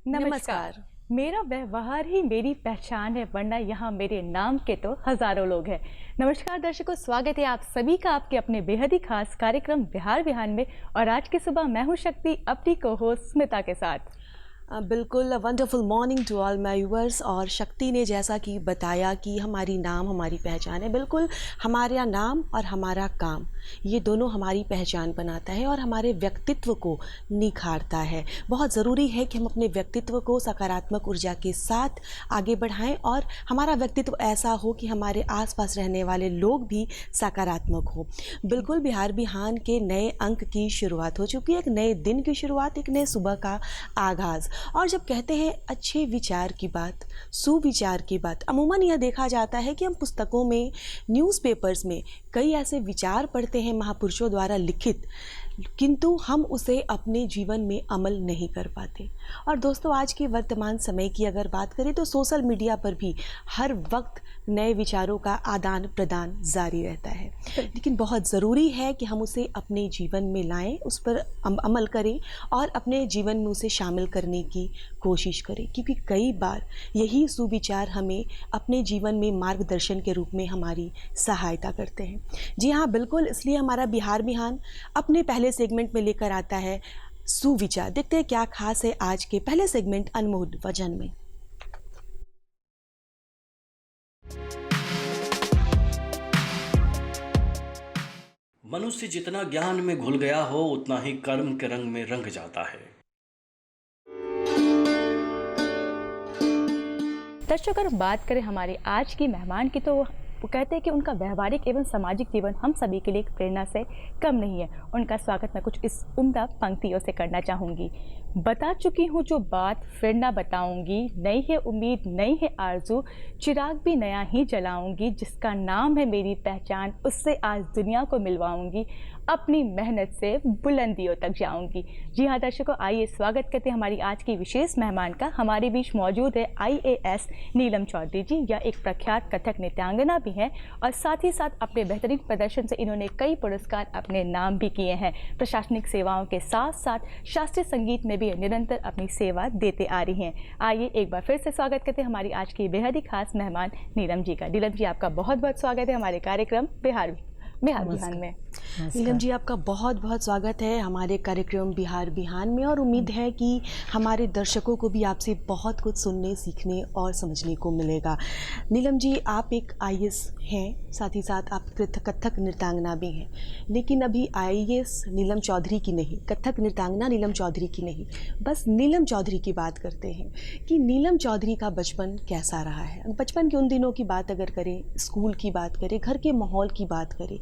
नमस्कार। मेरा व्यवहार ही मेरी पहचान है, वरना यहाँ मेरे नाम के तो हजारों लोग हैं। नमस्कार दर्शकों, स्वागत है आप सभी का आपके अपने बेहद ही खास कार्यक्रम बिहार बिहान में। और आज की सुबह मैं हूँ शक्ति, अपनी को होस्ट स्मिता के साथ। बिल्कुल wonderful morning to all my viewers. और शक्ति ने जैसा कि बताया कि हमारी नाम हमारी पहचान है, बिल्कुल हमारा नाम और हमारा काम ये दोनों हमारी पहचान बनाता है और हमारे व्यक्तित्व को निखारता है। बहुत ज़रूरी है कि हम अपने व्यक्तित्व को सकारात्मक ऊर्जा के साथ आगे बढ़ाएं और हमारा व्यक्तित्व ऐसा हो कि हमारे आसपास रहने वाले लोग भी सकारात्मक हो। बिल्कुल बिहार बिहान के नए अंक की शुरुआत हो चुकी है, एक नए दिन की शुरुआत, एक नए सुबह का आगाज़। और जब कहते हैं अच्छे विचार की बात, सुविचार की बात, अमूमन यह देखा जाता है कि हम पुस्तकों में, न्यूज़पेपर्स में कई ऐसे विचार पढ़ते हैं महापुरुषों द्वारा लिखित, किंतु हम उसे अपने जीवन में अमल नहीं कर पाते। और दोस्तों, आज के वर्तमान समय की अगर बात करें तो सोशल मीडिया पर भी हर वक्त नए विचारों का आदान प्रदान जारी रहता है, लेकिन बहुत ज़रूरी है कि हम उसे अपने जीवन में लाएं, उस पर अमल करें और अपने जीवन में उसे शामिल करने की कोशिश करें, क्योंकि कई बार यही सुविचार हमें अपने जीवन में मार्गदर्शन के रूप में हमारी सहायता करते हैं। जी हाँ, बिल्कुल, इसलिए हमारा बिहार बिहान अपने पहले सेगमेंट में लेकर आता है सुविचार। देखते हैं क्या खास है आज के पहले सेगमेंट अनमोल वचन में। मनुष्य जितना ज्ञान में घुल गया हो, उतना ही कर्म के रंग में रंग जाता है। दर्शक, अगर बात करें हमारे आज की मेहमान की, तो वो कहते हैं कि उनका व्यवहारिक एवं सामाजिक जीवन हम सभी के लिए एक प्रेरणा से कम नहीं है। उनका स्वागत मैं कुछ इस उम्दा पंक्तियों से करना चाहूँगी। बता चुकी हूँ जो बात फिर ना बताऊँगी, नई है उम्मीद नई है आरजू, चिराग भी नया ही जलाऊँगी, जिसका नाम है मेरी पहचान, उससे आज दुनिया को मिलवाऊँगी, अपनी मेहनत से बुलंदियों तक जाऊँगी। जी हाँ दर्शकों, आइए स्वागत करते हैं हमारी आज की विशेष मेहमान का। हमारे बीच मौजूद है IAS नीलम चौधरी जी। यह एक प्रख्यात कथक नृत्यांगना भी हैं और साथ ही साथ अपने बेहतरीन प्रदर्शन से इन्होंने कई पुरस्कार अपने नाम भी किए हैं। प्रशासनिक सेवाओं के साथ साथ शास्त्रीय संगीत में भी निरंतर अपनी सेवा देते आ रही हैं। आइए एक बार फिर से स्वागत करते हैं हमारी आज की बेहद ही खास मेहमान नीलम जी का। नीलम जी, आपका बहुत बहुत स्वागत है हमारे कार्यक्रम बिहार बिहान में। नीलम जी, आपका बहुत बहुत स्वागत है हमारे कार्यक्रम बिहार बिहान में, और उम्मीद है कि हमारे दर्शकों को भी आपसे बहुत कुछ सुनने, सीखने और समझने को मिलेगा। नीलम जी, आप एक IAS हैं, साथ ही साथ आप कथक नृत्यांगना भी हैं, लेकिन अभी IAS नीलम चौधरी की नहीं, कथक नृत्यांगना नीलम चौधरी की नहीं, बस नीलम चौधरी की बात करते हैं कि नीलम चौधरी का बचपन कैसा रहा है। बचपन के उन दिनों की बात अगर करें, स्कूल की बात करें, घर के माहौल की बात करें,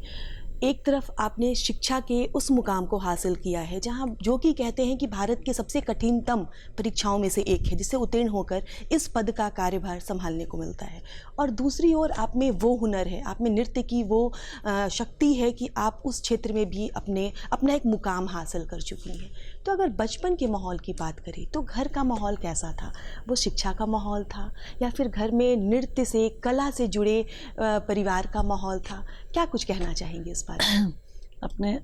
एक तरफ आपने शिक्षा के उस मुकाम को हासिल किया है जहां, जो कि कहते हैं कि भारत के सबसे कठिनतम परीक्षाओं में से एक है, जिससे उत्तीर्ण होकर इस पद का कार्यभार संभालने को मिलता है। और दूसरी ओर आप में वो हुनर है, आप में नृत्य की वो शक्ति है कि आप उस क्षेत्र में भी अपना एक मुकाम हासिल कर चुकी हैं। तो अगर बचपन के माहौल की बात करें तो घर का माहौल कैसा था? वो शिक्षा का माहौल था या फिर घर में नृत्य से, कला से जुड़े परिवार का माहौल था? क्या कुछ कहना चाहेंगे इस बारे में? आपने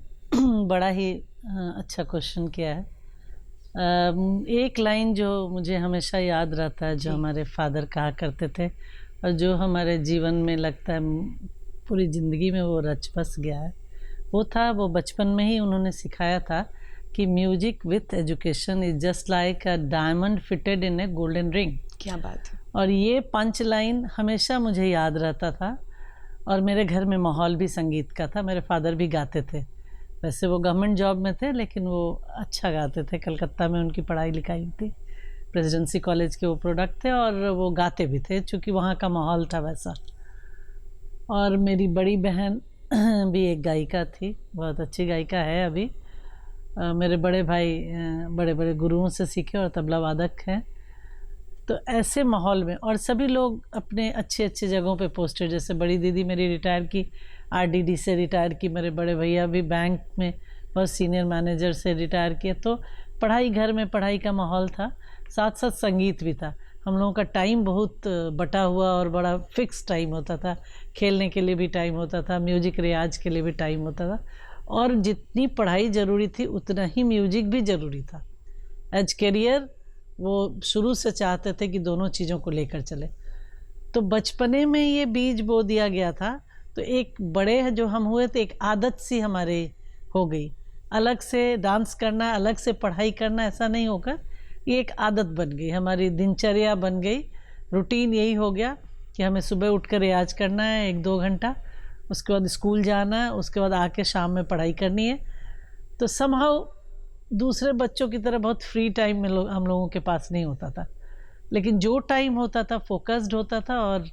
बड़ा ही अच्छा क्वेश्चन किया है। एक लाइन जो मुझे हमेशा याद रहता है, जो हमारे फादर कहा करते थे और जो हमारे जीवन में लगता है पूरी ज़िंदगी में वो रच बस गया है, वो बचपन में ही उन्होंने सिखाया था कि music with education is just like a diamond fitted in A golden ring. क्या बात है। और ये पंच लाइन हमेशा मुझे याद रहता था। और मेरे घर में माहौल भी संगीत का था, मेरे फादर भी गाते थे। वैसे वो गवर्नमेंट जॉब में थे, लेकिन वो अच्छा गाते थे। कलकत्ता में उनकी पढ़ाई लिखाई थी, प्रेसिडेंसी कॉलेज के वो प्रोडक्ट थे, और वो गाते भी थे चूँकि वहाँ का माहौल था वैसा। और मेरी बड़ी बहन भी एक गायिका थी, बहुत अच्छी गायिका है अभी। मेरे बड़े भाई बड़े बड़े गुरुओं से सीखे और तबला वादक हैं। तो ऐसे माहौल में, और सभी लोग अपने अच्छे अच्छे जगहों पे पोस्टेड, जैसे बड़ी दीदी मेरी रिटायर की, RDD से रिटायर की, मेरे बड़े भैया भी बैंक में बहुत सीनियर मैनेजर से रिटायर किए। तो पढ़ाई, घर में पढ़ाई का माहौल था, साथ साथ संगीत भी था। हम लोगों का टाइम बहुत बटा हुआ और बड़ा फिक्स टाइम होता था। खेलने के लिए भी टाइम होता था, म्यूजिक रियाज के लिए भी टाइम होता था, और जितनी पढ़ाई ज़रूरी थी उतना ही म्यूजिक भी ज़रूरी था। एज करियर वो शुरू से चाहते थे कि दोनों चीज़ों को लेकर चले। तो बचपने में ये बीज बो दिया गया था, तो एक बड़े जो हम हुए थे एक आदत सी हमारे हो गई। अलग से डांस करना, अलग से पढ़ाई करना, ऐसा नहीं होकर ये एक आदत बन गई, हमारी दिनचर्या बन गई, रूटीन यही हो गया कि हमें सुबह उठकर रियाज करना है 1-2 घंटा, उसके बाद स्कूल जाना है, उसके बाद आके शाम में पढ़ाई करनी है। तो समहाउ दूसरे बच्चों की तरह बहुत फ्री टाइम में हम लोगों के पास नहीं होता था, लेकिन जो टाइम होता था फोकस्ड होता था और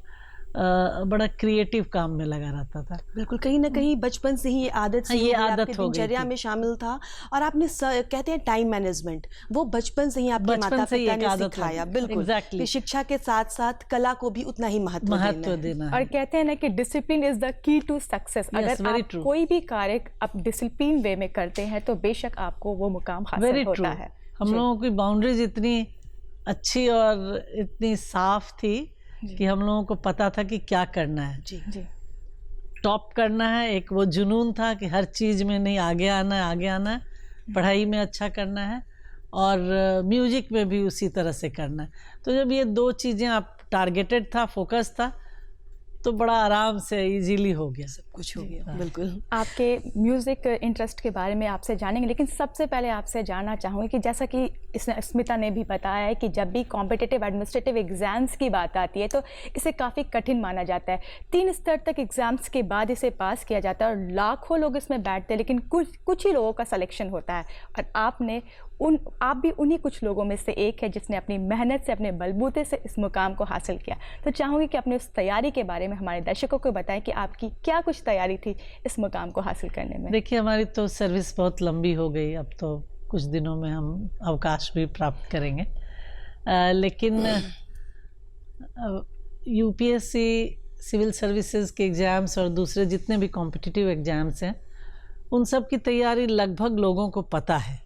बड़ा क्रिएटिव काम में लगा रहता था। बिल्कुल, कहीं ना कहीं बचपन से ही ये आदत सी ये हो गई, आदत आपकी हो गई दिनचर्या थी। में शामिल था। और आपने कहते हैं टाइम मैनेजमेंट, वो बचपन से ही आपके बचपन माता से ही पिता एक ने आदत सिखाया। लगी। बिल्कुल, Exactly। कि शिक्षा के साथ साथ कला को भी उतना ही महत्व देना और है। कहते हैं ना कि discipline is the key to success. Yes, अगर very आप true। कोई भी कार्य आप डिसिप्लिन वे में करते हैं तो बेशक आपको वो मुकाम हासिल वेरी ट्रू। होता है। हम जी। लोगों की बाउंड्रीज इतनी अच्छी और इतनी साफ थी कि हम लोगों को पता था कि क्या करना है। जी जी टॉप करना है, एक वो जुनून था कि हर चीज़ में नहीं आगे आना है, आगे आना है, पढ़ाई में अच्छा करना है और म्यूजिक में भी उसी तरह से करना है। तो जब ये 2 चीज़ें आप टारगेटेड था, फोकस था, तो बड़ा आराम से इजीली हो गया। सब कुछ हो गया। बिल्कुल, आपके म्यूज़िक इंटरेस्ट के बारे में आपसे जानेंगे, लेकिन सबसे पहले आपसे जानना चाहूँगी कि जैसा कि स्मिता ने भी बताया है कि जब भी कॉम्पिटिटिव एडमिनिस्ट्रेटिव एग्ज़ाम्स की बात आती है तो इसे काफ़ी कठिन माना जाता है। 3 स्तर तक एग्ज़ाम्स के बाद इसे पास किया जाता है और लाखों लोग इसमें बैठते हैं, लेकिन कुछ ही लोगों का सिलेक्शन होता है। और आप भी उन्हीं कुछ लोगों में से एक है जिसने अपनी मेहनत से, अपने बलबूते से इस मुकाम को हासिल किया। तो चाहूँगी कि अपने उस तैयारी के बारे में हमारे दर्शकों को बताएं कि आपकी क्या कुछ तैयारी थी इस मुकाम को हासिल करने में। देखिए, हमारी तो सर्विस बहुत लंबी हो गई, अब तो कुछ दिनों में हम अवकाश भी प्राप्त करेंगे, लेकिन यूपीएससी, सिविल सर्विसेज के एग्ज़ाम्स और दूसरे जितने भी कॉम्पिटिटिव एग्ज़ाम्स हैं, उन सब की तैयारी लगभग लोगों को पता है।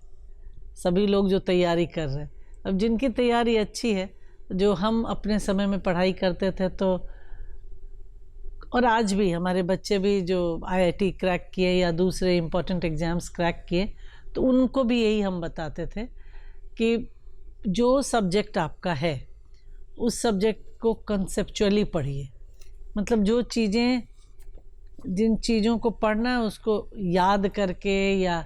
सभी लोग जो तैयारी कर रहे हैं, अब जिनकी तैयारी अच्छी है, जो हम अपने समय में पढ़ाई करते थे, तो और आज भी हमारे बच्चे भी जो आईआईटी क्रैक किए या दूसरे इम्पोर्टेंट एग्ज़ाम्स क्रैक किए, तो उनको भी यही हम बताते थे कि जो सब्जेक्ट आपका है उस सब्जेक्ट को कंसेप्चुअली पढ़िए। मतलब जो चीज़ें, जिन चीज़ों को पढ़ना है उसको याद करके या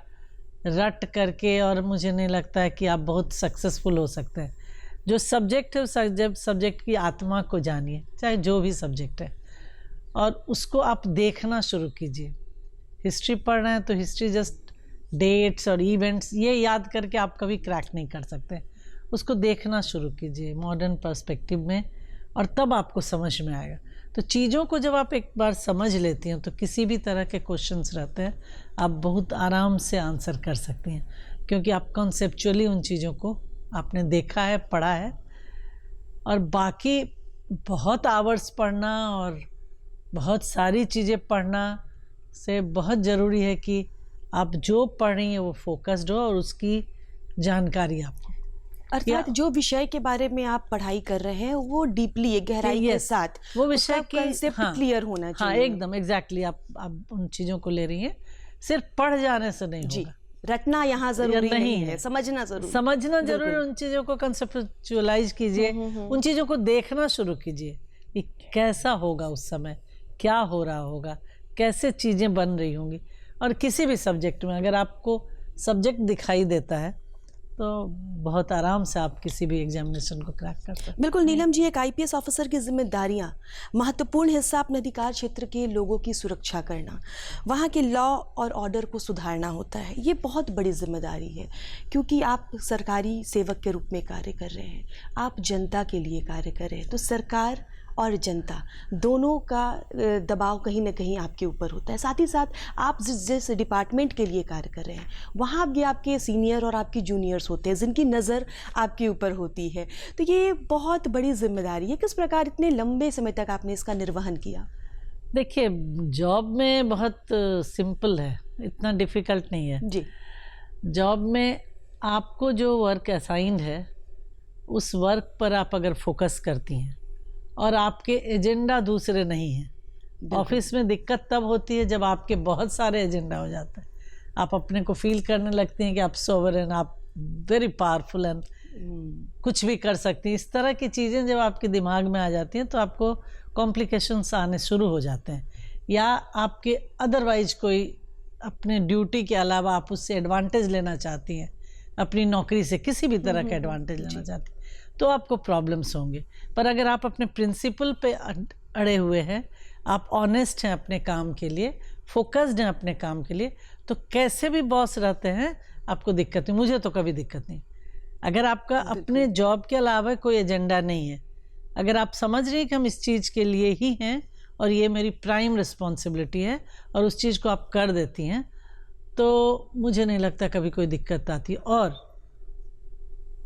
रट करके, और मुझे नहीं लगता है कि आप बहुत सक्सेसफुल हो सकते हैं। जो सब्जेक्ट है उस सब्जेक्ट की आत्मा को जानिए, चाहे जो भी सब्जेक्ट है, और उसको आप देखना शुरू कीजिए। हिस्ट्री पढ़ रहे हैं तो हिस्ट्री जस्ट डेट्स और इवेंट्स ये याद करके आप कभी क्रैक नहीं कर सकते। उसको देखना शुरू कीजिए मॉडर्न पर्सपेक्टिव में, और तब आपको समझ में आएगा। तो चीज़ों को जब आप एक बार समझ लेती हैं तो किसी भी तरह के क्वेश्चंस रहते हैं आप बहुत आराम से आंसर कर सकती हैं, क्योंकि आप कॉन्सेप्चुअली उन चीज़ों को आपने देखा है, पढ़ा है। और बाकी बहुत आवर्स पढ़ना और बहुत सारी चीज़ें पढ़ना से बहुत ज़रूरी है कि आप जो पढ़ रही हैं वो फोकस्ड हो और उसकी जानकारी आपको, अर्थात जो विषय के बारे में आप पढ़ाई कर रहे हैं वो डीपली, गहराई के Yes, साथ वो विषय की कंसेप्ट क्लियर होना हाँ, चाहिए। एकदम एग्जैक्टली आप उन चीज़ों को ले रही हैं, सिर्फ पढ़ जाने से नहीं जी, होगा। रटना यहाँ जरूरी नहीं नहीं है। है, समझना जरूरी। समझना जरूर, उन चीज़ों को कंसेप्चुअलाइज कीजिए, उन चीज़ों को देखना शुरू कीजिए कि कैसा होगा उस समय, क्या हो रहा होगा, कैसे चीज़ें बन रही होंगी। और किसी भी सब्जेक्ट में अगर आपको सब्जेक्ट दिखाई देता है तो बहुत आराम से आप किसी भी एग्जामिनेशन को क्रैक कर सकते हैं। बिल्कुल नीलम जी, एक आईपीएस ऑफिसर की जिम्मेदारियां, महत्वपूर्ण हिस्सा अपने अधिकार क्षेत्र के लोगों की सुरक्षा करना, वहाँ के लॉ और ऑर्डर को सुधारना होता है। ये बहुत बड़ी जिम्मेदारी है, क्योंकि आप सरकारी सेवक के रूप में कार्य कर रहे हैं, आप जनता के लिए कार्य कर रहे हैं। तो सरकार और जनता दोनों का दबाव कहीं ना कहीं आपके ऊपर होता है। साथ ही साथ आप जिस डिपार्टमेंट के लिए कार्य कर रहे हैं वहाँ भी आपके सीनियर और आपके जूनियर्स होते हैं जिनकी नज़र आपके ऊपर होती है। तो ये बहुत बड़ी जिम्मेदारी है। किस प्रकार इतने लंबे समय तक आपने इसका निर्वहन किया? देखिए, जॉब में बहुत सिंपल है, इतना डिफ़िकल्ट नहीं है जी। जॉब में आपको जो वर्क असाइंड है उस वर्क पर आप अगर फोकस करती हैं और आपके एजेंडा दूसरे नहीं हैं। ऑफिस में दिक्कत तब होती है जब आपके बहुत सारे एजेंडा हो जाते हैं, आप अपने को फील करने लगती हैं कि आप सोवरेन, आप वेरी पावरफुल एंड कुछ भी कर सकती हैं। इस तरह की चीज़ें जब आपके दिमाग में आ जाती हैं तो आपको कॉम्प्लिकेशंस आने शुरू हो जाते हैं, या आपके अदरवाइज कोई अपने ड्यूटी के अलावा आप उससे एडवांटेज लेना चाहती हैं, अपनी नौकरी से किसी भी तरह का एडवांटेज लेना चाहती हैं, तो आपको प्रॉब्लम्स होंगे। पर अगर आप अपने प्रिंसिपल पे अड़े हुए हैं, आप ऑनेस्ट हैं अपने काम के लिए, फोकस्ड हैं अपने काम के लिए, तो कैसे भी बॉस रहते हैं आपको दिक्कत नहीं। मुझे तो कभी दिक्कत नहीं। अगर आपका अपने जॉब के अलावा कोई एजेंडा नहीं है, अगर आप समझ रही हैं कि हम इस चीज़ के लिए ही हैं और ये मेरी प्राइम रिस्पॉन्सिबिलिटी है और उस चीज़ को आप कर देती हैं, तो मुझे नहीं लगता कभी कोई दिक्कत आती। और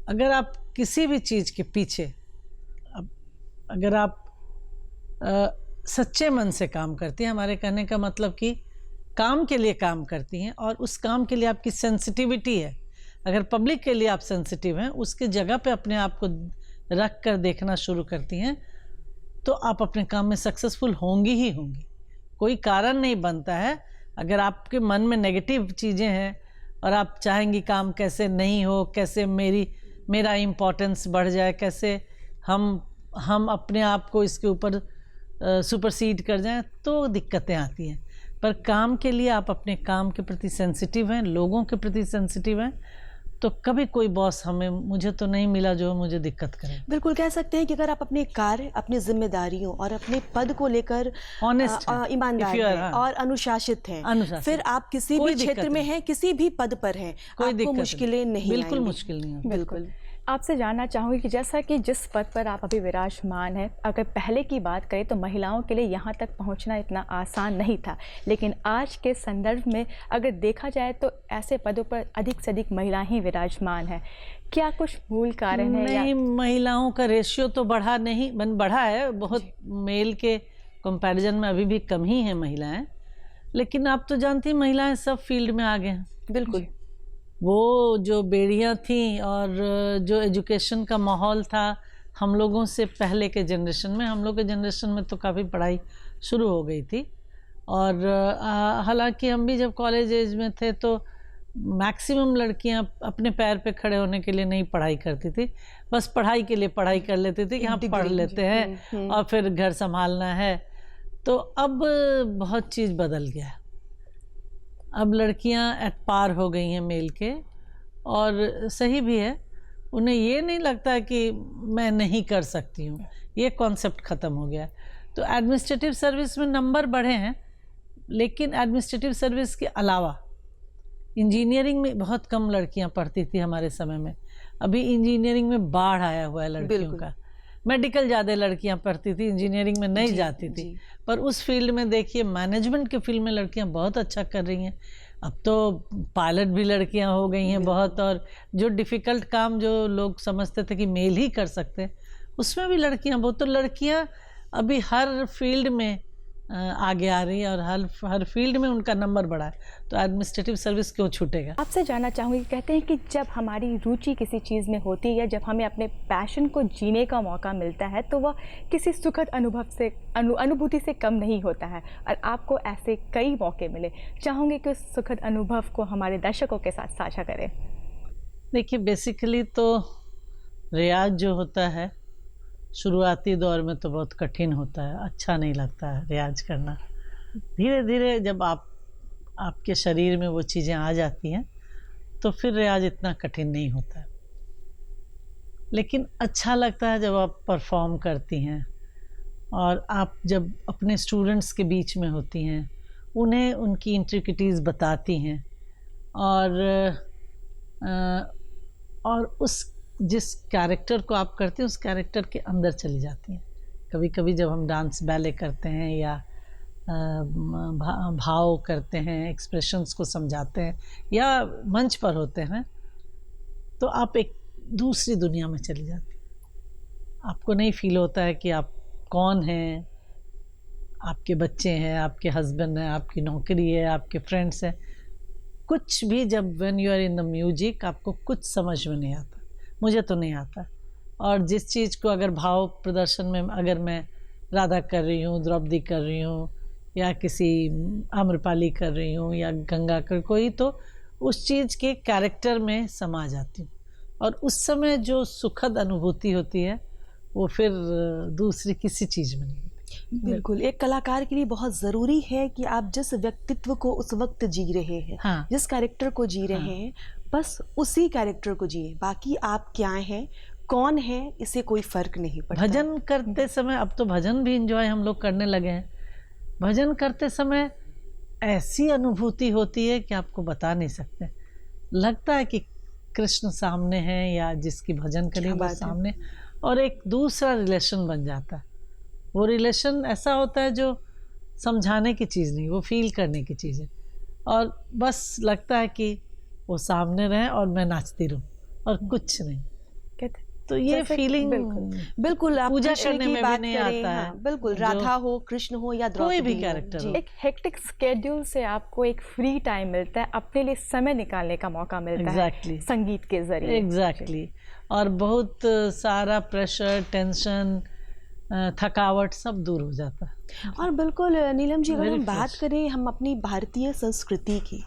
अगर आप किसी भी चीज़ के पीछे अगर आप सच्चे मन से काम करती हैं, हमारे कहने का मतलब कि काम के लिए काम करती हैं और उस काम के लिए आपकी सेंसिटिविटी है, अगर पब्लिक के लिए आप सेंसिटिव हैं, उसके जगह पे अपने आप को रख कर देखना शुरू करती हैं, तो आप अपने काम में सक्सेसफुल होंगी ही होंगी। कोई कारण नहीं बनता है। अगर आपके मन में नेगेटिव चीज़ें हैं और आप चाहेंगी काम कैसे नहीं हो, कैसे मेरा इम्पोर्टेंस बढ़ जाए, कैसे हम अपने आप को इसके ऊपर सुपरसीड कर जाएं, तो दिक्कतें आती हैं। पर काम के लिए आप अपने काम के प्रति सेंसिटिव हैं, लोगों के प्रति सेंसिटिव हैं, तो कभी कोई बॉस मुझे तो नहीं मिला जो मुझे दिक्कत करे। बिल्कुल कह सकते हैं कि अगर आप अपने कार्य, अपनी जिम्मेदारियों और अपने पद को लेकर ऑनेस्ट ईमानदार हैं और अनुशासित हैं, फिर आप किसी भी क्षेत्र में हैं, किसी भी पद पर हैं, आपको मुश्किलें नहीं आएंगी। बिल्कुल मुश्किल नहीं होगी। बिल्कुल। आपसे जानना चाहूँगी कि जैसा कि जिस पद पर आप अभी विराजमान हैं, अगर पहले की बात करें तो महिलाओं के लिए यहाँ तक पहुँचना इतना आसान नहीं था, लेकिन आज के संदर्भ में अगर देखा जाए तो ऐसे पदों पर अधिक से अधिक महिलाएं ही विराजमान हैं। क्या कुछ मूल कारण है? नहीं, महिलाओं का रेशियो तो बढ़ा है, बहुत मेल के कंपैरिजन में अभी भी कम ही है महिलाएं, लेकिन आप तो जानती हैं महिलाएं सब फील्ड में आगे हैं। बिल्कुल। वो जो बेड़ियाँ थीं और जो एजुकेशन का माहौल था हम लोगों से पहले के जनरेशन में, हम लोग के जनरेशन में तो काफ़ी पढ़ाई शुरू हो गई थी। और हालांकि हम भी जब कॉलेज एज में थे तो मैक्सिमम लड़कियां अपने पैर पे खड़े होने के लिए नहीं पढ़ाई करती थी, बस पढ़ाई के लिए पढ़ाई कर लेती थी कि हम पढ़ लेते हैं और फिर घर संभालना है। तो अब बहुत चीज़ बदल गया। अब लड़कियां एट पार हो गई हैं मेल के, और सही भी है। उन्हें ये नहीं लगता कि मैं नहीं कर सकती हूँ, ये कॉन्सेप्ट ख़त्म हो गया। तो एडमिनिस्ट्रेटिव सर्विस में नंबर बढ़े हैं, लेकिन एडमिनिस्ट्रेटिव सर्विस के अलावा इंजीनियरिंग में बहुत कम लड़कियां पढ़ती थी हमारे समय में। अभी इंजीनियरिंग में बाढ़ आया हुआ है लड़कियों का। मेडिकल ज़्यादा लड़कियां पढ़ती थी, इंजीनियरिंग में नहीं जाती थी। पर उस फील्ड में देखिए, मैनेजमेंट के फील्ड में लड़कियां बहुत अच्छा कर रही हैं। अब तो पायलट भी लड़कियां हो गई हैं बहुत, और जो डिफ़िकल्ट काम जो लोग समझते थे कि मेल ही कर सकते हैं, उसमें भी लड़कियां बहुत। तो लड़कियां अभी हर फील्ड में आगे आ रही है और हर फील्ड में उनका नंबर बढ़ा है, तो एडमिनिस्ट्रेटिव सर्विस क्यों छूटेगा। आपसे जानना चाहूँगी, कहते हैं कि जब हमारी रुचि किसी चीज़ में होती है या जब हमें अपने पैशन को जीने का मौका मिलता है तो वह किसी सुखद अनुभव से अनुभूति से कम नहीं होता है, और आपको ऐसे कई मौके मिले। चाहूँगी कि उस सुखद अनुभव को हमारे दर्शकों के साथ साझा करें। देखिए, बेसिकली तो रियाज जो होता है शुरुआती दौर में तो बहुत कठिन होता है, अच्छा नहीं लगता है रियाज करना। धीरे धीरे जब आपके शरीर में वो चीज़ें आ जाती हैं तो फिर रियाज इतना कठिन नहीं होता है। लेकिन अच्छा लगता है जब आप परफॉर्म करती हैं और आप जब अपने स्टूडेंट्स के बीच में होती हैं, उन्हें उनकी इंट्रिकिटीज़ बताती हैं और उस जिस कैरेक्टर को आप करते हैं उस कैरेक्टर के अंदर चली जाती हैं। कभी कभी जब हम डांस बैले करते हैं या भाव करते हैं, एक्सप्रेशंस को समझाते हैं या मंच पर होते हैं, तो आप एक दूसरी दुनिया में चली जाती हैं। आपको नहीं फील होता है कि आप कौन हैं, आपके बच्चे हैं, आपके हस्बैंड हैं, आपकी नौकरी है, आपके फ्रेंड्स हैं, कुछ भी। जब when you are in the music आपको कुछ समझ में नहीं आता, मुझे तो नहीं आता। और जिस चीज़ को अगर भाव प्रदर्शन में अगर मैं राधा कर रही हूँ, द्रौपदी कर रही हूँ या किसी आम्रपाली कर रही हूँ या गंगा कर कोई, तो उस चीज़ के कैरेक्टर में समा जाती हूँ। और उस समय जो सुखद अनुभूति होती है वो फिर दूसरी किसी चीज़ में नहीं होती। बिल्कुल, एक कलाकार के लिए बहुत ज़रूरी है कि आप जिस व्यक्तित्व को उस वक्त जी रहे हैं, हाँ। जिस कैरेक्टर को जी रहे हैं, बस उसी कैरेक्टर को जिए। बाकी आप क्या हैं, कौन है, इससे कोई फर्क नहीं पड़ता। भजन करते समय, अब तो भजन भी इंजॉय हम लोग करने लगे हैं, भजन करते समय ऐसी अनुभूति होती है कि आपको बता नहीं सकते। लगता है कि कृष्ण सामने है या जिसकी भजन करें वो सामने, और एक दूसरा रिलेशन बन जाता है। वो रिलेशन ऐसा होता है जो समझाने की चीज़ नहीं, वो फील करने की चीज़ है, और बस लगता है कि वो सामने रहे और मैं नाचती रहूं और कुछ नहीं। कहते तो ये फीलिंग बिल्कुल आप पूजा कृष्ण करने की में बात भी नहीं करें, आता है। हाँ, बिल्कुल राधा हो, कृष्ण हो या कोई द्रौपदी भी हो, कैरेक्टर जी। हो। एक हेक्टिक स्केड्यूल से आपको एक फ्री टाइम मिलता है, अपने लिए समय निकालने का मौका मिलता Exactly. है संगीत के जरिए। एग्जैक्टली और बहुत सारा प्रेशर, टेंशन, थकावट सब दूर हो जाता है। और बिल्कुल नीलम जी, अगर Very हम बात fresh. करें हम अपनी भारतीय संस्कृति की,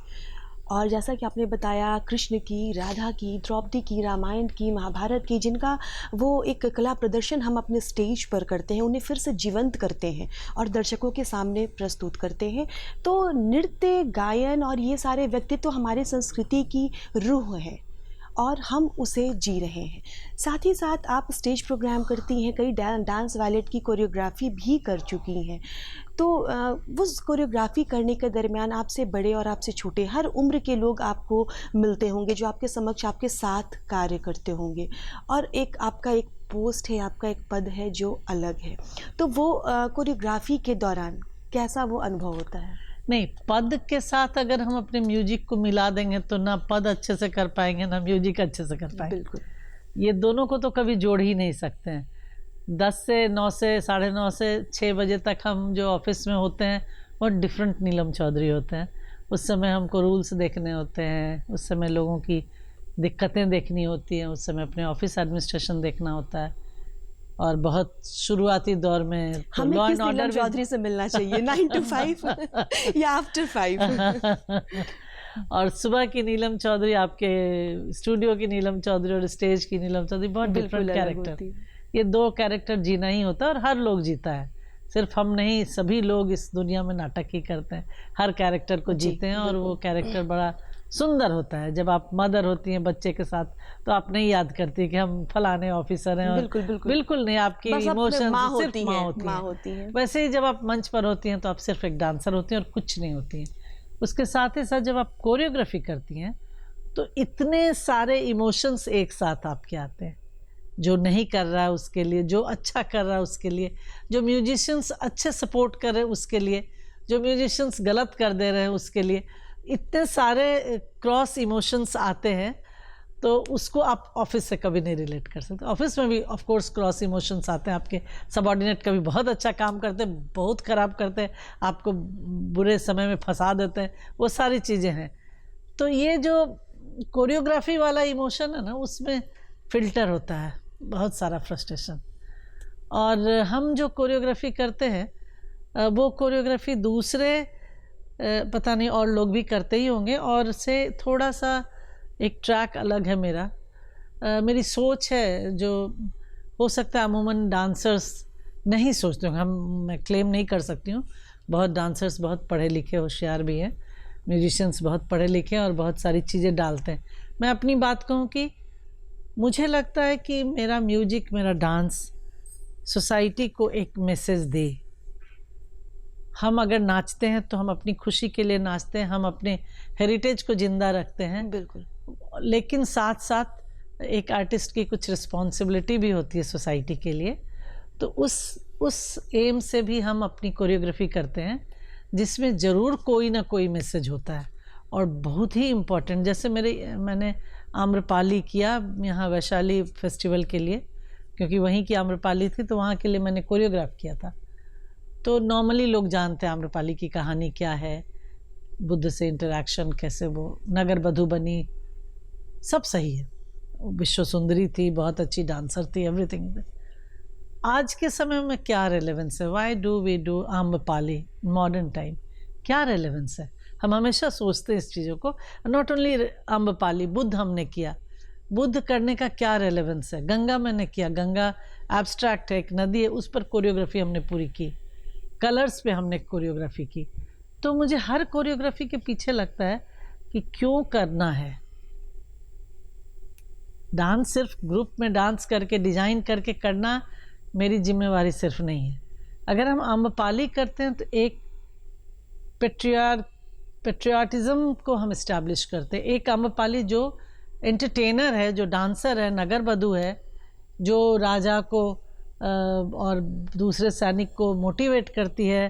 और जैसा कि आपने बताया कृष्ण की, राधा की, द्रौपदी की, रामायण की, महाभारत की, जिनका वो एक कला प्रदर्शन हम अपने स्टेज पर करते हैं, उन्हें फिर से जीवंत करते हैं और दर्शकों के सामने प्रस्तुत करते हैं, तो नृत्य, गायन और ये सारे व्यक्तित्व हमारी संस्कृति की रूह है और हम उसे जी रहे हैं। साथ ही साथ आप स्टेज प्रोग्राम करती हैं, कई डांस वायलेट की कोरियोग्राफी भी कर चुकी हैं, तो उस कोरियोग्राफी करने के दरमियान आपसे बड़े और आपसे छोटे हर उम्र के लोग आपको मिलते होंगे, जो आपके समक्ष आपके साथ कार्य करते होंगे, और एक आपका एक पोस्ट है, आपका एक पद है जो अलग है, तो वो कोरियोग्राफी के दौरान कैसा वो अनुभव होता है? नहीं, पद के साथ अगर हम अपने म्यूजिक को मिला देंगे तो ना पद अच्छे से कर पाएंगे ना म्यूजिक अच्छे से कर पाएंगे। बिल्कुल, ये दोनों को तो कभी जोड़ ही नहीं सकते हैं। 10 से 9 से 9:30 से 6 बजे तक हम जो ऑफिस में होते हैं वो डिफरेंट नीलम चौधरी होते हैं। उस समय हमको रूल्स देखने होते हैं, उस समय लोगों की दिक्कतें देखनी होती हैं, उस समय अपने ऑफिस एडमिनिस्ट्रेशन देखना होता है, और बहुत शुरुआती दौर में तो हमें लॉ किस एंड नीलम ऑर्डर चौधरी से मिलना चाहिए, 9 to 5 या आफ्टर 5? और सुबह की नीलम चौधरी, आपके स्टूडियो की नीलम चौधरी और स्टेज की नीलम चौधरी बहुत बिल्कुल डिफरेंट अलग कैरेक्टर। होती है। ये 2 कैरेक्टर जीना ही होता है और हर लोग जीता है, सिर्फ हम नहीं, सभी लोग इस दुनिया में नाटक ही करते हैं, हर कैरेक्टर को जीते हैं, और वो कैरेक्टर बड़ा सुंदर होता है। जब आप मदर होती हैं बच्चे के साथ तो आप नहीं याद करती कि हम फलाने ऑफिसर हैं, और बिल्कुल, बिल्कुल। बिल्कुल नहीं, आपकी बस अपने इमोशन माँ सिर्फ होती माँ हैं, होती माँ हैं। होती हैं। वैसे ही जब आप मंच पर होती हैं तो आप सिर्फ एक डांसर होती हैं और कुछ नहीं होती हैं। उसके साथ ही साथ जब आप कोरियोग्राफी करती हैं तो इतने सारे इमोशंस एक साथ आपके आते हैं, जो नहीं कर रहा है उसके लिए, जो अच्छा कर रहा है उसके लिए, जो म्यूजिशियंस अच्छे सपोर्ट कर रहे हैं उसके लिए, जो म्यूजिशियंस गलत कर दे रहे हैं उसके लिए, इतने सारे क्रॉस इमोशंस आते हैं, तो उसको आप ऑफिस से कभी नहीं रिलेट कर सकते। ऑफिस में भी ऑफ कोर्स क्रॉस इमोशंस आते हैं, आपके सबऑर्डिनेट कभी बहुत अच्छा काम करते हैं, बहुत ख़राब करते हैं, आपको बुरे समय में फंसा देते हैं, वो सारी चीज़ें हैं। तो ये जो कोरियोग्राफी वाला इमोशन है ना, उसमें फ़िल्टर होता है बहुत सारा फ्रस्ट्रेशन, और हम जो कोरियोग्राफी करते हैं वो कोरियोग्राफी दूसरे पता नहीं और लोग भी करते ही होंगे, और से थोड़ा सा एक ट्रैक अलग है मेरा। मेरी सोच है जो हो सकता है अमूमन डांसर्स नहीं सोचते होंगे, मैं क्लेम नहीं कर सकती हूँ, बहुत डांसर्स बहुत पढ़े लिखे होशियार भी हैं, म्यूजिशियंस बहुत पढ़े लिखे हैं और बहुत सारी चीज़ें डालते हैं। मैं अपनी बात कहूँ कि मुझे लगता है कि मेरा म्यूजिक, मेरा डांस सोसाइटी को एक मैसेज दे। हम अगर नाचते हैं तो हम अपनी खुशी के लिए नाचते हैं, हम अपने हेरिटेज को ज़िंदा रखते हैं, बिल्कुल, लेकिन साथ साथ एक आर्टिस्ट की कुछ रिस्पॉन्सिबिलिटी भी होती है सोसाइटी के लिए। तो उस एम से भी हम अपनी कोरियोग्राफी करते हैं, जिसमें ज़रूर कोई ना कोई मैसेज होता है, और बहुत ही इम्पोर्टेंट। जैसे मैंने आम्रपाली किया यहाँ वैशाली फेस्टिवल के लिए, क्योंकि वहीं की आम्रपाली थी, तो वहाँ के लिए मैंने कोरियोग्राफ किया था। तो नॉर्मली लोग जानते हैं आम्रपाली की कहानी क्या है, बुद्ध से इंटरेक्शन, कैसे वो नगर बधू बनी, सब सही है, विश्व सुंदरी थी, बहुत अच्छी डांसर थी, एवरीथिंग। आज के समय में क्या रेलेवेंस है? Why do we do Amrapali modern time? क्या रेलेवेंस है? हम हमेशा सोचते हैं इस चीज़ों को। नॉट ओनली आम्रपाली, बुद्ध हमने किया, बुद्ध करने का क्या रेलेवेंस है। गंगा मैंने किया, गंगा एब्स्ट्रैक्ट है, एक नदी है, उस पर कोरियोग्राफी हमने पूरी की, कलर्स पे हमने कोरियोग्राफी की। तो मुझे हर कोरियोग्राफी के पीछे लगता है कि क्यों करना है। डांस सिर्फ ग्रुप में डांस करके डिजाइन करके करना मेरी जिम्मेवारी सिर्फ नहीं है। अगर हम आम्रपाली करते हैं तो एक पेट्रियाटिज्म को हम इस्टेब्लिश करते हैं। एक आम्रपाली जो एंटरटेनर है, जो डांसर है, नगर बधू है, जो राजा को और दूसरे सैनिक को मोटिवेट करती है,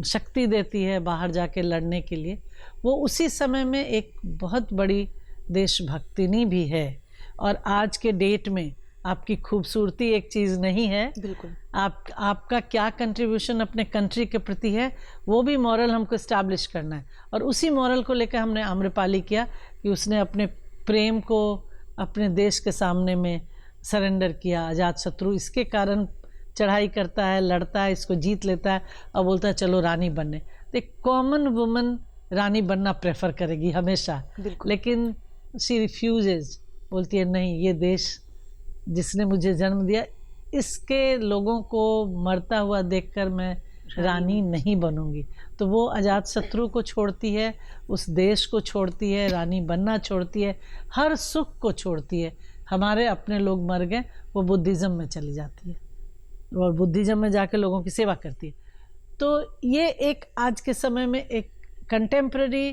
शक्ति देती है बाहर जाके लड़ने के लिए, वो उसी समय में एक बहुत बड़ी देशभक्तिनी भी है। और आज के डेट में आपकी खूबसूरती एक चीज़ नहीं है, बिल्कुल आपका क्या कंट्रीब्यूशन अपने कंट्री के प्रति है, वो भी मॉरल हमको इस्टेब्लिश करना है। और उसी मॉरल को लेकर हमने आम्रपाली किया कि उसने अपने प्रेम को अपने देश के सामने में सरेंडर किया। अजातशत्रु इसके कारण चढ़ाई करता है, लड़ता है, इसको जीत लेता है और बोलता है चलो रानी बनने। तो एक कॉमन वुमन रानी बनना प्रेफर करेगी हमेशा, लेकिन शी रिफ्यूजेज, बोलती है नहीं, ये देश जिसने मुझे जन्म दिया, इसके लोगों को मरता हुआ देखकर मैं रानी नहीं बनूंगी। तो वो अजातशत्रु को छोड़ती है, उस देश को छोड़ती है, रानी बनना छोड़ती है, हर सुख को छोड़ती है। हमारे अपने लोग मर गए, वो बुद्धिज़्म में चली जाती है और बुद्धिज़्म में जाकर लोगों की सेवा करती है। तो ये एक आज के समय में एक कंटेम्प्रेरी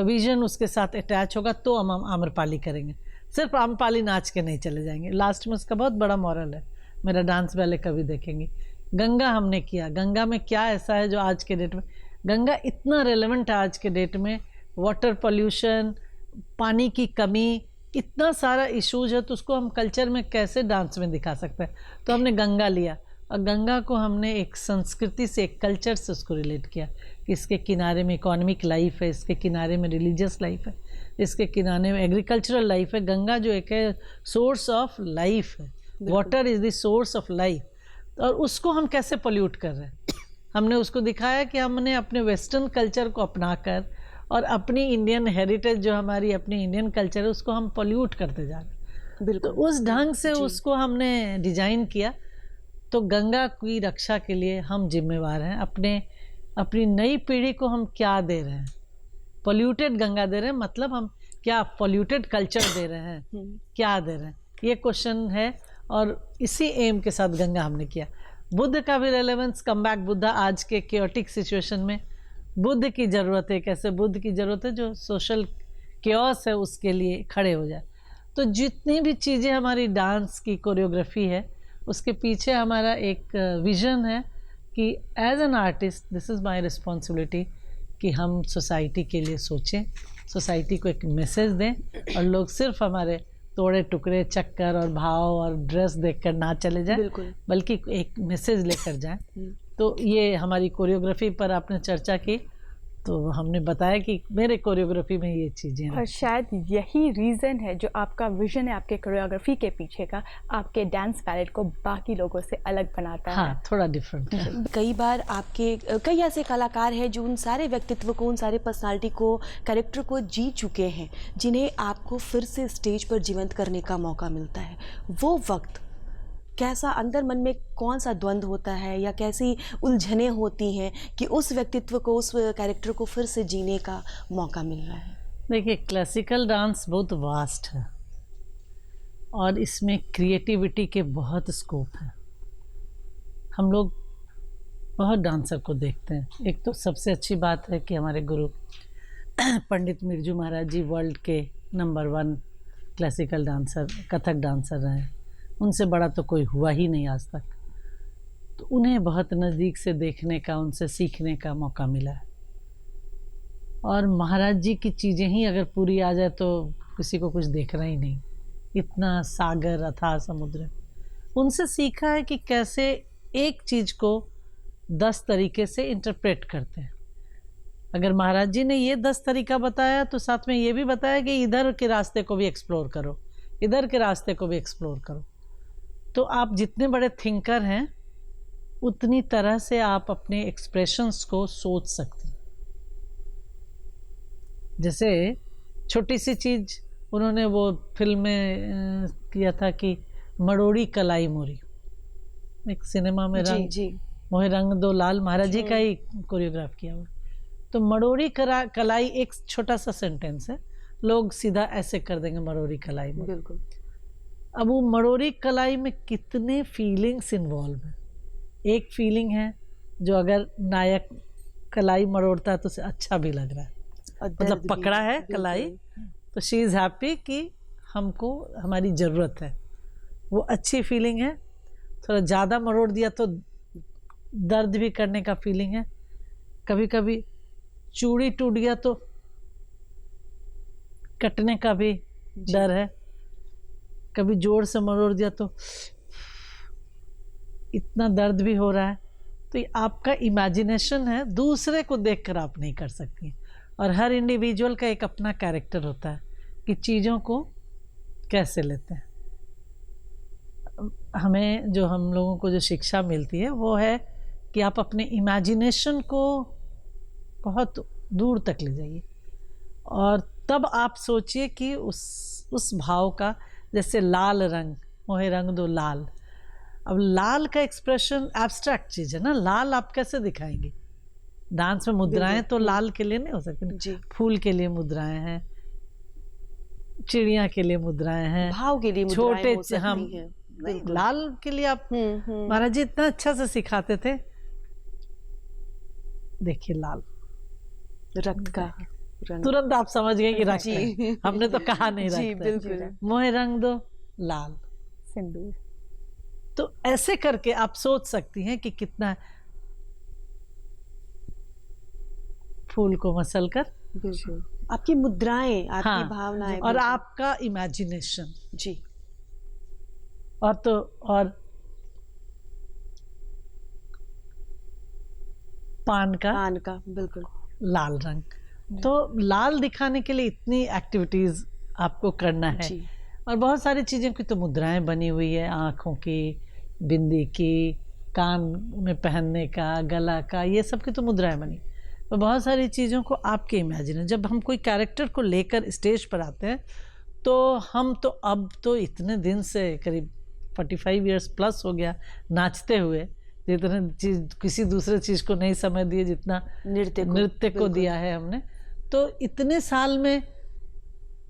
विजन उसके साथ अटैच होगा तो हम आम्रपाली करेंगे। सिर्फ आम्रपाली नाच के नहीं चले जाएंगे, लास्ट में उसका बहुत बड़ा मॉरल है। मेरा डांस वाले कभी देखेंगे। गंगा हमने किया, गंगा में क्या ऐसा है जो आज के डेट में, गंगा इतना रेलेवेंट है आज के डेट में, वाटर पॉल्यूशन, पानी की कमी, इतना सारा इश्यूज है, तो उसको हम कल्चर में कैसे डांस में दिखा सकते हैं। तो हमने गंगा लिया और गंगा को हमने एक संस्कृति से, एक कल्चर से उसको रिलेट किया कि इसके किनारे में इकोनॉमिक लाइफ है, इसके किनारे में रिलीजियस लाइफ है, इसके किनारे में एग्रीकल्चरल लाइफ है। गंगा जो एक है सोर्स ऑफ लाइफ है, water is the source of life, और उसको हम कैसे पोल्यूट कर रहे हैं। हमने उसको दिखाया कि हमने अपने वेस्टर्न कल्चर को अपनाकर और अपनी इंडियन हेरिटेज जो हमारी अपनी इंडियन कल्चर है उसको हम पोल्यूट करते जा रहे हैं। बिल्कुल तो उस ढंग से उसको हमने डिज़ाइन किया। तो गंगा की रक्षा के लिए हम जिम्मेवार हैं। अपनी नई पीढ़ी को हम क्या दे रहे हैं? पोल्यूटेड गंगा दे रहे हैं, मतलब हम क्या पोल्यूटेड कल्चर दे रहे हैं, क्या दे रहे हैं, ये क्वेश्चन है। और इसी एम के साथ गंगा हमने किया। बुद्ध का भी रेलेवेंस, कम बैक बुद्धा, आज के केओटिक सिचुएशन में बुद्ध की ज़रूरत है। कैसे बुद्ध की ज़रूरत है? जो सोशल केओस है उसके लिए खड़े हो जाए। तो जितनी भी चीज़ें हमारी डांस की कोरियोग्राफी है उसके पीछे हमारा एक विज़न है कि as an artist this is my responsibility कि हम सोसाइटी के लिए सोचें, सोसाइटी को एक मैसेज दें, और लोग सिर्फ हमारे तोड़े टुकड़े चक्कर और भाव और ड्रेस देखकर ना चले जाएं, बल्कि एक मैसेज लेकर जाएं। तो ये हमारी कोरियोग्राफी पर आपने चर्चा की, तो हमने बताया कि मेरे कोरियोग्राफी में ये चीज़ें हैं। और शायद यही रीज़न है जो आपका विजन है आपके कोरियोग्राफी के पीछे का, आपके डांस पैलेट को बाकी लोगों से अलग बनाता है। हाँ, थोड़ा डिफरेंट है। कई बार आपके कई ऐसे कलाकार हैं जो उन सारे व्यक्तित्व को, उन सारे पर्सनालिटी को, कैरेक्टर को जी चुके हैं, जिन्हें आपको फिर से स्टेज पर जीवंत करने का मौका मिलता है। वो वक्त कैसा, अंदर मन में कौन सा द्वंद्व होता है या कैसी उलझनें होती हैं कि उस व्यक्तित्व को, उस कैरेक्टर को फिर से जीने का मौका मिल रहा है? देखिए, क्लासिकल डांस बहुत वास्ट है और इसमें क्रिएटिविटी के बहुत स्कोप है। हम लोग बहुत डांसर को देखते हैं। एक तो सबसे अच्छी बात है कि हमारे गुरु पंडित मिर्जू महाराज जी वर्ल्ड के number 1 classical dancer, Kathak dancer रहे हैं। उनसे बड़ा तो कोई हुआ ही नहीं आज तक। तो उन्हें बहुत नज़दीक से देखने का, उनसे सीखने का मौका मिला है। और महाराज जी की चीज़ें ही अगर पूरी आ जाए तो किसी को कुछ देखना ही नहीं, इतना सागर अथाह समुद्र। उनसे सीखा है कि कैसे एक चीज़ को 10 तरीके से इंटरप्रेट करते हैं। अगर महाराज जी ने ये 10 तरीका बताया तो साथ में ये भी बताया कि इधर के रास्ते को भी एक्सप्लोर करो, इधर के रास्ते को भी एक्सप्लोर करो। तो आप जितने बड़े थिंकर हैं उतनी तरह से आप अपने एक्सप्रेशंस को सोच सकते हैं। जैसे छोटी सी चीज़ उन्होंने वो फिल्म में किया था कि मरोड़ी कलाई मोरी, एक सिनेमा में जी रंग जी मोहे रंग दो लाल, महाराज जी का ही कोरियोग्राफ किया हुआ। तो मरोड़ी कलाई एक छोटा सा सेंटेंस है, लोग सीधा ऐसे कर देंगे मरोड़ी कलाई मोरी। बिल्कुल। अब वो मरोड़ी कलाई में कितने फीलिंग्स इन्वॉल्व हैं। एक फीलिंग है जो अगर नायक कलाई मरोड़ता है तो उसे अच्छा भी लग रहा है, और मतलब दर्द भी, पकड़ा है बिल्कुल। कलाई, तो शी इज़ हैप्पी कि हमको हमारी ज़रूरत है, वो अच्छी फीलिंग है। थोड़ा ज़्यादा मरोड़ दिया तो दर्द भी करने का फीलिंग है। कभी कभी चूड़ी टूट गया तो कटने का भी डर है। कभी जोर से मरोड़ दिया तो इतना दर्द भी हो रहा है। तो ये आपका इमेजिनेशन है, दूसरे को देखकर आप नहीं कर सकती। और हर इंडिविजुअल का एक अपना कैरेक्टर होता है कि चीज़ों को कैसे लेते हैं। हमें जो हम लोगों को जो शिक्षा मिलती है वो है कि आप अपने इमेजिनेशन को बहुत दूर तक ले जाइए और तब आप सोचिए कि उस भाव का, जैसे लाल रंग मोहे रंग दो लाल। अब लाल का एक्सप्रेशन एब्स्ट्रैक्ट चीज़ है ना, लाल आप कैसे दिखाएंगे? डांस में मुद्राएं तो लाल के लिए नहीं हो सकती, जी। फूल के लिए मुद्राएं हैं, चिड़िया के लिए मुद्राएं हैं, भाव के लिए मुद्राएं छोटे हो सकती हम हैं। नहीं, लाल के लिए आप हम्म। महाराज जी इतना अच्छा से सिखाते थे। देखिए लाल रक्त का रंग। तुरंत आप समझ गए कि रक्त जी। है। हमने तो कहा नहीं जी रक्त है। बिल्कुल। मोहे रंग दो लाल। सिंदूर। तो ऐसे करके आप सोच सकती हैं कि कितना फूल को मसल कर, बिल्कुल आपकी मुद्राएं, आपकी हाँ, भावनाएं और बिल्कुल। आपका इमेजिनेशन। जी और पान का बिल्कुल लाल रंग। तो लाल दिखाने के लिए इतनी एक्टिविटीज आपको करना है। जी। और बहुत सारी चीज़ों की तो मुद्राएं बनी हुई है, आँखों की, बिंदी की, कान में पहनने का, गला का, ये सब की तो मुद्राएं बनी। तो बहुत सारी चीज़ों को आपके इमेजिन, जब हम कोई कैरेक्टर को लेकर स्टेज पर आते हैं तो हम तो अब तो इतने दिन से करीब 45 इयर्स प्लस हो गया नाचते हुए, जितने चीज़ किसी दूसरे चीज़ को नहीं समय दिए जितना नृत्य को दिया है हमने। तो इतने साल में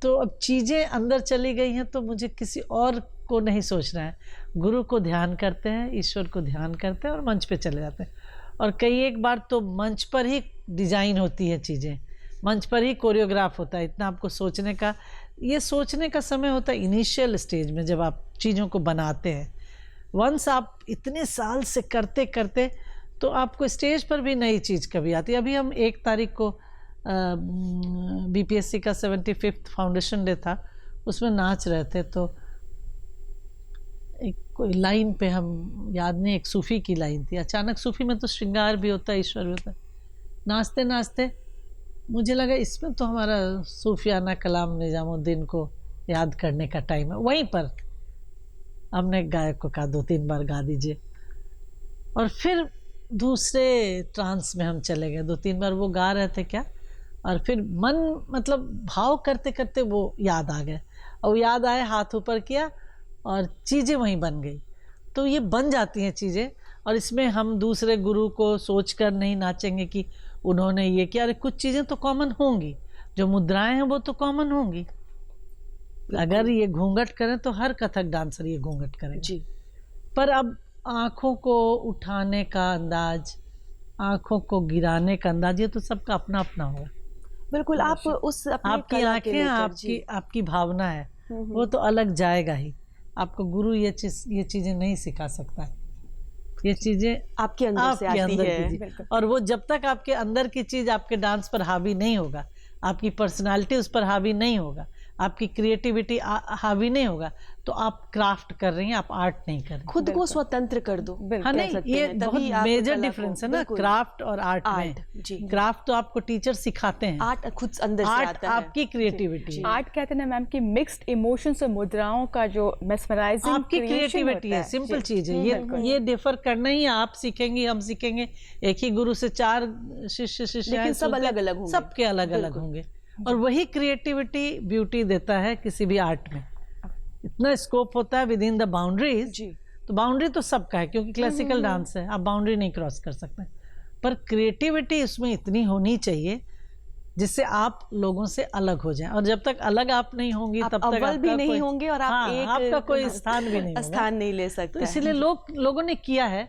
तो अब चीज़ें अंदर चली गई हैं, तो मुझे किसी और को नहीं सोचना है। गुरु को ध्यान करते हैं, ईश्वर को ध्यान करते हैं और मंच पे चले जाते हैं। और कई एक बार तो मंच पर ही डिज़ाइन होती है चीज़ें, मंच पर ही कोरियोग्राफ होता है। इतना आपको सोचने का, ये सोचने का समय होता है इनिशियल स्टेज में जब आप चीज़ों को बनाते हैं। वंस आप इतने साल से करते करते तो आपको स्टेज पर भी नई चीज़ कभी आती है। अभी हम 1 तारीख को BPSC का 75th फाउंडेशन डे था, उसमें नाच रहे थे। तो एक कोई लाइन पे, हम याद नहीं, एक सूफ़ी की लाइन थी। अचानक सूफ़ी में तो श्रृंगार भी होता है, ईश्वर भी होता है। नाचते नाचते मुझे लगा इसमें तो हमारा सूफियाना कलाम निज़ामुद्दीन को याद करने का टाइम है। वहीं पर हमने गायक को कहा 2-3 बार गा दीजिए, और फिर दूसरे ट्रांस में हम चले गए। 2-3 बार वो गा रहे थे क्या, और फिर मन मतलब भाव करते करते वो याद आ गए, और याद आए, हाथ ऊपर किया और चीज़ें वहीं बन गई। तो ये बन जाती हैं चीज़ें, और इसमें हम दूसरे गुरु को सोचकर नहीं नाचेंगे कि उन्होंने ये किया। अरे कुछ चीज़ें तो कॉमन होंगी, जो मुद्राएं हैं वो तो कॉमन होंगी। अगर ये घूंघट करें तो हर कथक डांसर ये घूंघट करें जी। पर अब आँखों को उठाने का अंदाज, आँखों को गिराने का अंदाज, ये तो सबका अपना अपना होगा। बिल्कुल। आप उस अपनी आपकी कला के आंखें, लेकर, आपकी भावना है, वो तो अलग जाएगा ही। आपको गुरु ये चीज़ें नहीं सिखा सकता है। ये चीज़ें आपके अंदर से आती है। की चीज़। और वो जब तक आपके अंदर की चीज़ आपके डांस पर हावी नहीं होगा, आपकी पर्सनालिटी उस पर हावी नहीं होगा, आपकी क्रिएटिविटी हावी नहीं होगा, तो आप क्राफ्ट कर रही हैं, आप आर्ट नहीं कर रही। खुद को स्वतंत्र कर दो। हाँ नहीं, ये बहुत मेजर डिफरेंस है ना क्राफ्ट और आर्ट में। जी। क्राफ्ट तो आपको टीचर सिखाते हैं, आर्ट खुद अंदर से आता है। आपकी क्रिएटिविटी, आर्ट कहते हैं ना मैम कि मिक्स्ड इमोशंस और मुद्राओं का जो मेस्मराइजिंग आपकी क्रिएटिविटी है। सिंपल चीज़ है ये डिफर करना ही, आप सीखेंगे, हम सीखेंगे। एक ही गुरु से 4 शिष्य लेकिन सब अलग अलग होंगे, सबके अलग अलग होंगे। और वही क्रिएटिविटी ब्यूटी देता है किसी भी आर्ट में। इतना स्कोप होता है विद इन द बाउंड्रीज। जी। तो बाउंड्री तो सबका है क्योंकि क्लासिकल डांस है, आप बाउंड्री नहीं क्रॉस कर सकते, पर क्रिएटिविटी उसमें इतनी होनी चाहिए जिससे आप लोगों से अलग हो जाएं। और जब तक अलग आप नहीं होंगी आप तब तक अव्वल भी आपका नहीं कोई- होंगे और आप हाँ, एक आपका कोई स्थान भी नहीं होगा। स्थान नहीं ले तो सकते। इसीलिए लोगों ने किया है,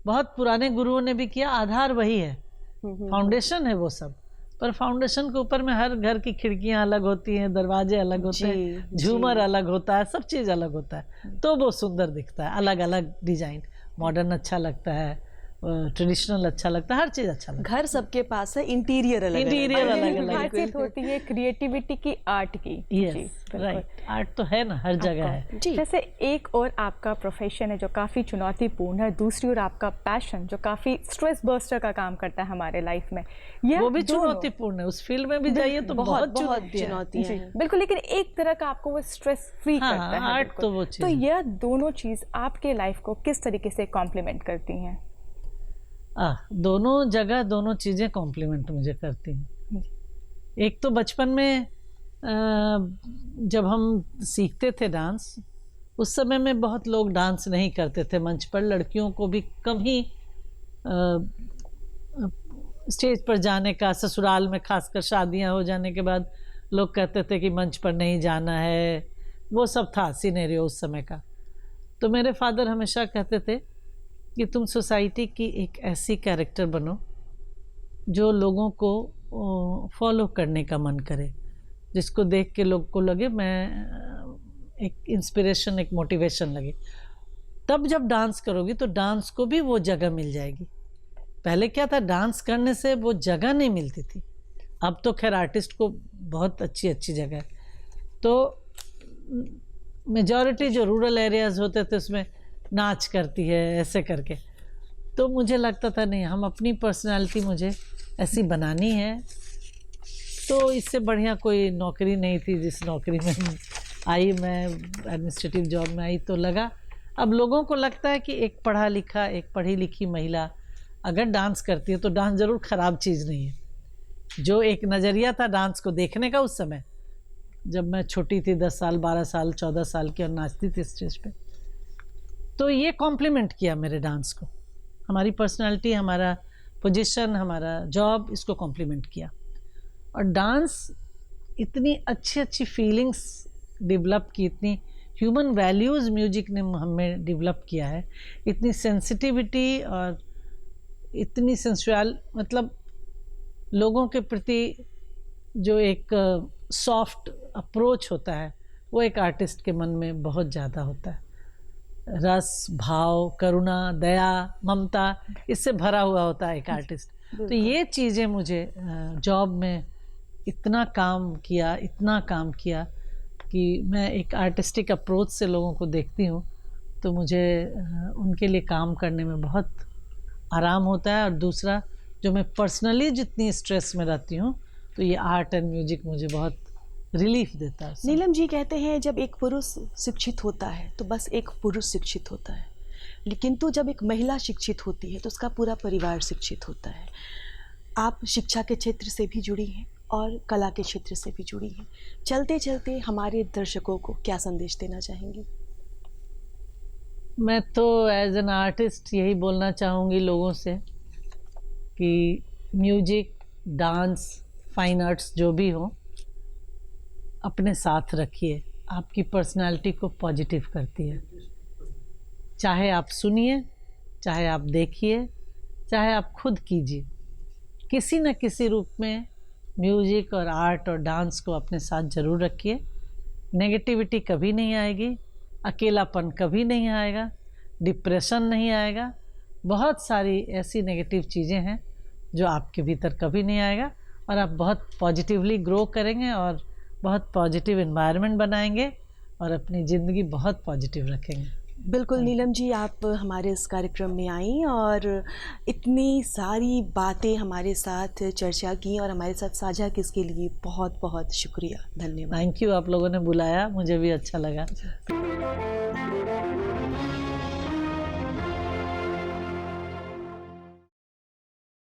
बहुत पुराने गुरुओं ने भी किया। आधार वही है, फाउंडेशन है वो सब, पर फाउंडेशन के ऊपर में हर घर की खिड़कियां अलग होती हैं, दरवाजे अलग होते हैं, झूमर अलग होता है, सब चीज़ अलग होता है, तो वो सुंदर दिखता है। अलग अलग डिजाइन, मॉडर्न अच्छा लगता है, ट्रेडिशनल अच्छा लगता है, हर चीज़ अच्छा लगता घर सबके पास है, इंटीरियर अलग इंटीरियर अलग अलग। खासियत होती है क्रिएटिविटी की, आर्ट की। है। Yes, right. आर्ट तो है ना, हर जगह है। जी। जैसे एक और आपका प्रोफेशन है जो काफ़ी चुनौतीपूर्ण है, दूसरी ओर आपका पैशन जो काफ़ी स्ट्रेस बर्स्टर का काम करता है हमारे लाइफ में, यह वो भी दोनों- चुनौतीपूर्ण है, उस फील्ड में भी जाइए तो बहुत चुनौती है। चुनौतियां जी, हैं। बिल्कुल, लेकिन एक तरह का आपको वो स्ट्रेस फ्री हाँ, करता है। आर्ट बिल्कुल। तो वो चीज़ तो है। यह दोनों चीज़ आपके लाइफ को किस तरीके से कॉम्प्लीमेंट करती हैं? दोनों जगह दोनों चीज़ें कॉम्प्लीमेंट मुझे करती हैं। एक तो बचपन में जब हम सीखते थे डांस, उस समय में बहुत लोग डांस नहीं करते थे मंच पर, लड़कियों को भी कम ही स्टेज पर जाने का, ससुराल में खासकर शादियां हो जाने के बाद लोग कहते थे कि मंच पर नहीं जाना है, वो सब था सिनेरियो उस समय का। तो मेरे फादर हमेशा कहते थे कि तुम सोसाइटी की एक ऐसी कैरेक्टर बनो जो लोगों को फॉलो करने का मन करे, जिसको देख के लोग को लगे मैं एक इंस्पिरेशन, एक मोटिवेशन लगे। तब जब डांस करोगी तो डांस को भी वो जगह मिल जाएगी। पहले क्या था, डांस करने से वो जगह नहीं मिलती थी, अब तो खैर आर्टिस्ट को बहुत अच्छी अच्छी जगह है। तो मेजॉरिटी जो रूरल एरियाज़ होते थे उसमें नाच करती है ऐसे करके, तो मुझे लगता था नहीं, हम अपनी पर्सनालिटी मुझे ऐसी बनानी है। तो इससे बढ़िया कोई नौकरी नहीं थी जिस नौकरी में आई, मैं एडमिनिस्ट्रेटिव जॉब में आई तो लगा। अब लोगों को लगता है कि एक पढ़ा लिखा, एक पढ़ी लिखी महिला अगर डांस करती है तो डांस ज़रूर ख़राब चीज़ नहीं है। जो एक नज़रिया था डांस को देखने का उस समय, जब मैं छोटी थी, 10 साल 12 साल 14 साल की, और नाचती थी स्टेज पे, तो ये कॉम्प्लीमेंट किया मेरे डांस को। हमारी पर्सनालिटी, हमारा पोजीशन, हमारा जॉब, इसको कॉम्प्लीमेंट किया। और डांस इतनी अच्छी अच्छी फीलिंग्स डेवलप की, इतनी ह्यूमन वैल्यूज़ म्यूजिक ने हमें डेवलप किया है, इतनी सेंसिटिविटी और इतनी सेंसुअल, मतलब लोगों के प्रति जो एक सॉफ्ट अप्रोच होता है वो एक आर्टिस्ट के मन में बहुत ज़्यादा होता है। रस, भाव, करुणा, दया, ममता, इससे भरा हुआ होता है एक आर्टिस्ट। तो ये चीज़ें मुझे जॉब में इतना काम किया कि मैं एक आर्टिस्टिक अप्रोच से लोगों को देखती हूँ, तो मुझे उनके लिए काम करने में बहुत आराम होता है। और दूसरा, जो मैं पर्सनली जितनी स्ट्रेस में रहती हूँ, तो ये आर्ट एंड म्यूजिक मुझे बहुत रिलीफ देता है। नीलम जी कहते हैं जब एक पुरुष शिक्षित होता है तो बस एक पुरुष शिक्षित होता है, लेकिन तो जब एक महिला शिक्षित होती है तो उसका पूरा परिवार शिक्षित होता है। आप शिक्षा के क्षेत्र से भी जुड़ी हैं और कला के क्षेत्र से भी जुड़ी हैं। चलते चलते हमारे दर्शकों को क्या संदेश देना चाहेंगी? मैं तो एज एन आर्टिस्ट यही बोलना चाहूँगी लोगों से कि म्यूजिक, डांस, फाइन आर्ट्स जो भी हो, अपने साथ रखिए। आपकी पर्सनालिटी को पॉजिटिव करती है। चाहे आप सुनिए, चाहे आप देखिए, चाहे आप खुद कीजिए, किसी न किसी रूप में म्यूजिक और आर्ट और डांस को अपने साथ ज़रूर रखिए। नेगेटिविटी कभी नहीं आएगी, अकेलापन कभी नहीं आएगा, डिप्रेशन नहीं आएगा। बहुत सारी ऐसी नेगेटिव चीज़ें हैं जो आपके भीतर कभी नहीं आएगा, और आप बहुत पॉजिटिवली ग्रो करेंगे और बहुत पॉजिटिव एनवायरनमेंट बनाएंगे और अपनी ज़िंदगी बहुत पॉजिटिव रखेंगे। बिल्कुल नीलम जी, आप हमारे इस कार्यक्रम में आई और इतनी सारी बातें हमारे साथ चर्चा की और हमारे साथ साझा की, इसके लिए बहुत बहुत शुक्रिया, धन्यवाद। थैंक यू, आप लोगों ने बुलाया, मुझे भी अच्छा लगा।